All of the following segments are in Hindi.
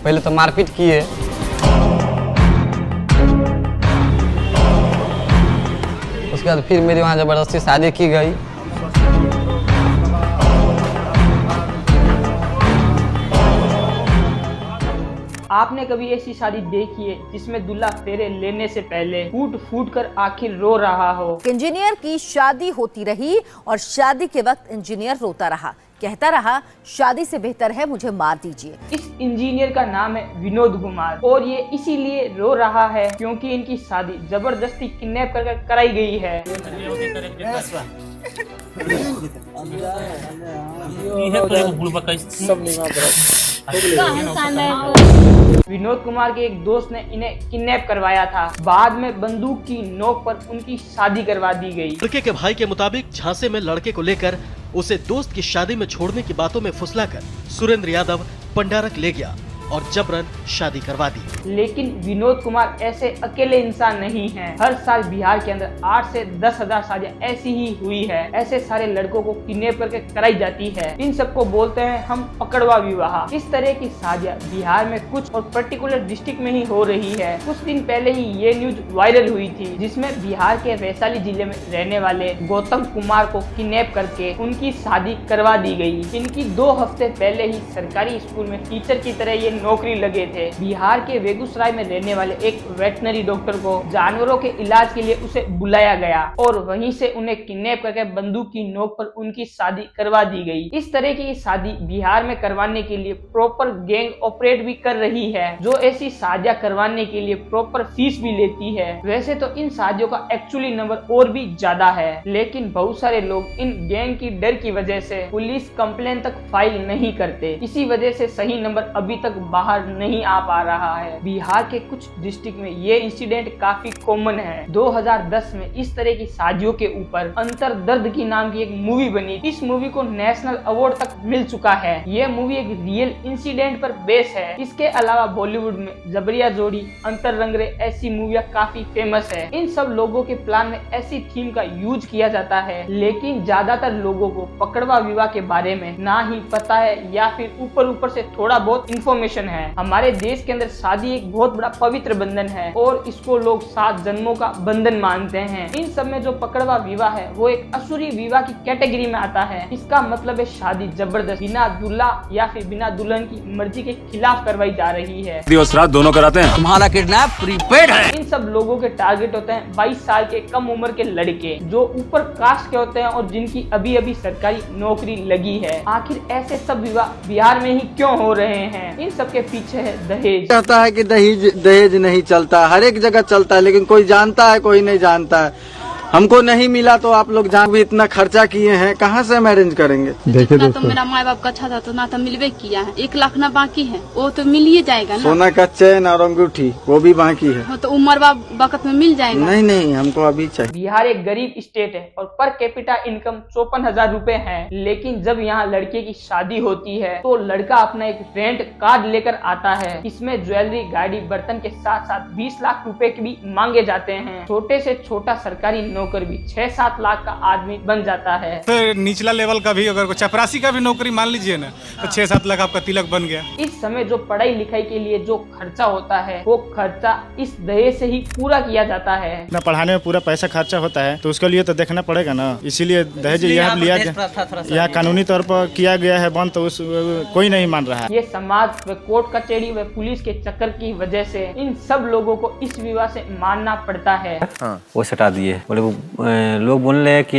पहले तो मारपीट किए, उसके बाद फिर मेरी वहाँ जबरदस्ती शादी की गई। आपने कभी ऐसी शादी देखी है जिसमें दूल्हा फेरे लेने से पहले फूट फूट कर आखिर रो रहा हो? इंजीनियर की शादी होती रही और शादी के वक्त इंजीनियर रोता रहा, कहता रहा शादी से बेहतर है मुझे मार दीजिए। इस इंजीनियर का नाम है विनोद कुमार और ये इसीलिए रो रहा है क्योंकि इनकी शादी जबरदस्ती किडनैप कर कराई गई है। विनोद कुमार के एक दोस्त ने इन्हें किडनैप करवाया था। बाद में बंदूक की नोक पर उनकी शादी करवा दी गई। लड़के के भाई के मुताबिक झांसे में लड़के को लेकर उसे दोस्त की शादी में छोड़ने की बातों में फुसलाकर सुरेंद्र यादव पंडारक ले गया और जबरन शादी करवा दी। लेकिन विनोद कुमार ऐसे अकेले इंसान नहीं हैं। हर साल बिहार के अंदर 8 से 10,000 शादियां ऐसी ही हुई है। ऐसे सारे लड़कों को किडनैप करके कराई जाती है। इन सबको बोलते हैं हम पकड़वा विवाह। इस तरह की शादियां बिहार में कुछ और पर्टिकुलर डिस्ट्रिक्ट में ही हो रही है। कुछ दिन पहले ही ये न्यूज वायरल हुई थी जिसमें बिहार के वैशाली जिले में रहने वाले गौतम कुमार को किडनैप करके उनकी शादी करवा दी गई। इनकी 2 हफ्ते पहले ही सरकारी स्कूल में टीचर की तरह ये नौकरी लगे थे। बिहार के बेगूसराय में रहने वाले एक वेटनरी डॉक्टर को जानवरों के इलाज के लिए उसे बुलाया गया और वहीं से उन्हें किडनैप करके बंदूक की नोक पर उनकी शादी करवा दी गई। इस तरह की शादी बिहार में करवाने के लिए प्रॉपर गैंग ऑपरेट भी कर रही है, जो ऐसी शादियां करवाने के लिए प्रॉपर फीस भी लेती है। वैसे तो इन शादियों का एक्चुअली नंबर और भी ज्यादा है, लेकिन बहुत सारे लोग इन गैंग की डर की वजह से पुलिस कंप्लेन तक फाइल नहीं करते। इसी वजह से सही नंबर अभी तक बाहर नहीं आ पा रहा है। बिहार के कुछ डिस्ट्रिक्ट में ये इंसिडेंट काफी कॉमन है। 2010 में इस तरह की शादियों के ऊपर अंतर दर्द की नाम की एक मूवी बनी। इस मूवी को नेशनल अवार्ड तक मिल चुका है। ये मूवी एक रियल इंसिडेंट पर बेस है। इसके अलावा बॉलीवुड में जबरिया जोड़ी, अंतर रंगरे ऐसी मूवियाँ काफी फेमस है। इन सब लोगों के प्लान में ऐसी थीम का यूज किया जाता है, लेकिन ज्यादातर लोगों को पकड़वा विवाह के बारे में ना ही पता है या फिर ऊपर से थोड़ा बहुत इंफॉर्मेशन है। हमारे देश के अंदर शादी एक बहुत बड़ा पवित्र बंधन है और इसको लोग 7 जन्मों का बंधन मानते हैं। इन सब में जो पकड़वा विवाह है वो एक असुरी विवाह की कैटेगरी में आता है। इसका मतलब है शादी जबरदस्त बिना दूल्हा या फिर बिना दुल्हन की मर्जी के खिलाफ करवाई जा रही है। श्राद्ध दोनों कराते हैं। तुम्हारा किडनैप प्रीपेड है। इन सब लोगों के टारगेट होते हैं 22 साल के कम उम्र के लड़के जो ऊपर कास्ट के होते हैं और जिनकी अभी अभी सरकारी नौकरी लगी है। आखिर ऐसे सब विवाह बिहार में ही क्यों हो रहे हैं? इन सब के पीछे है दहेज। कहता है कि दहेज नहीं चलता, हर एक जगह चलता है, लेकिन कोई जानता है कोई नहीं जानता है। हमको नहीं मिला तो आप लोग जहाँ भी इतना खर्चा किए हैं कहाँ से हम अरेंज करेंगे? देखिए तो मेरा माँ बाप का अच्छा था तो ना तो मिलवे किया है। 1 लाख ना बाकी है, वो तो मिल ही जाएगा ना। सोना का चैन और अंगूठी वो भी बाकी है, तो उम्र वक्त में मिल जाएगा। नहीं हमको अभी चाहिए। बिहार एक गरीब स्टेट है और पर कैपिटा इनकम 54,000 रूपए है। लेकिन जब यहाँ लड़के की शादी होती है तो लड़का अपना एक रेंट कार्ड लेकर आता है। इसमें ज्वेलरी, गाड़ी, बर्तन के साथ साथ 20 लाख रूपए के भी मांगे जाते हैं। छोटे से छोटा सरकारी नौकर भी 6-7 लाख का आदमी बन जाता है। फिर निचला लेवल का भी अगर चपरासी का भी नौकरी मान लीजिए ना तो 6-7 लाख आपका तिलक बन गया। इस समय जो पढ़ाई लिखाई के लिए जो खर्चा होता है वो खर्चा इस दहेज से ही पूरा किया जाता है। ना पढ़ाने में पूरा पैसा खर्चा होता है तो उसके लिए तो देखना पड़ेगा ना, इसीलिए दहेज यहाँ लिया यहाँ कानूनी तौर पर किया गया है बंद, तो कोई नहीं मान रहा है। ये समाज व कोर्ट कचहरी व पुलिस के चक्कर की वजह से इन सब लोगों को इस विवाह से मानना पड़ता है। वो सटा दिए, बोले लोग बोल रहे हैं कि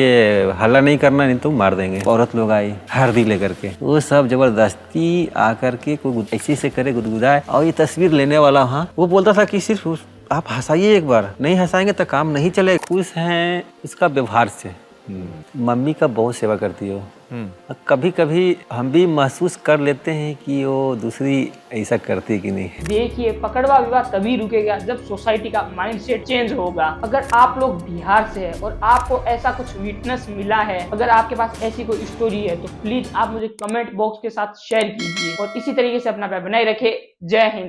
हल्ला नहीं करना नहीं तो मार देंगे। औरत लोग आई हल्दी लेकर के, वो सब जबरदस्ती आकर के कोई ऐसे से करे गुदगुदाए। और ये तस्वीर लेने वाला हाँ वो बोलता था कि सिर्फ आप हंसाइए एक बार, नहीं हंसाएंगे तो काम नहीं चले। खुश हैं इसका व्यवहार से। मम्मी का बहुत सेवा करती है। कभी कभी हम भी महसूस कर लेते हैं कि वो दूसरी ऐसा करती कि नहीं। देखिए पकड़वा विवाह तभी रुकेगा जब सोसाइटी का माइंडसेट चेंज होगा। अगर आप लोग बिहार से हैं और आपको ऐसा कुछ विटनेस मिला है, अगर आपके पास ऐसी कोई स्टोरी है तो प्लीज आप मुझे कमेंट बॉक्स के साथ शेयर कीजिए और इसी तरीके से अपना प्यार बनाए रखे। जय हिंद।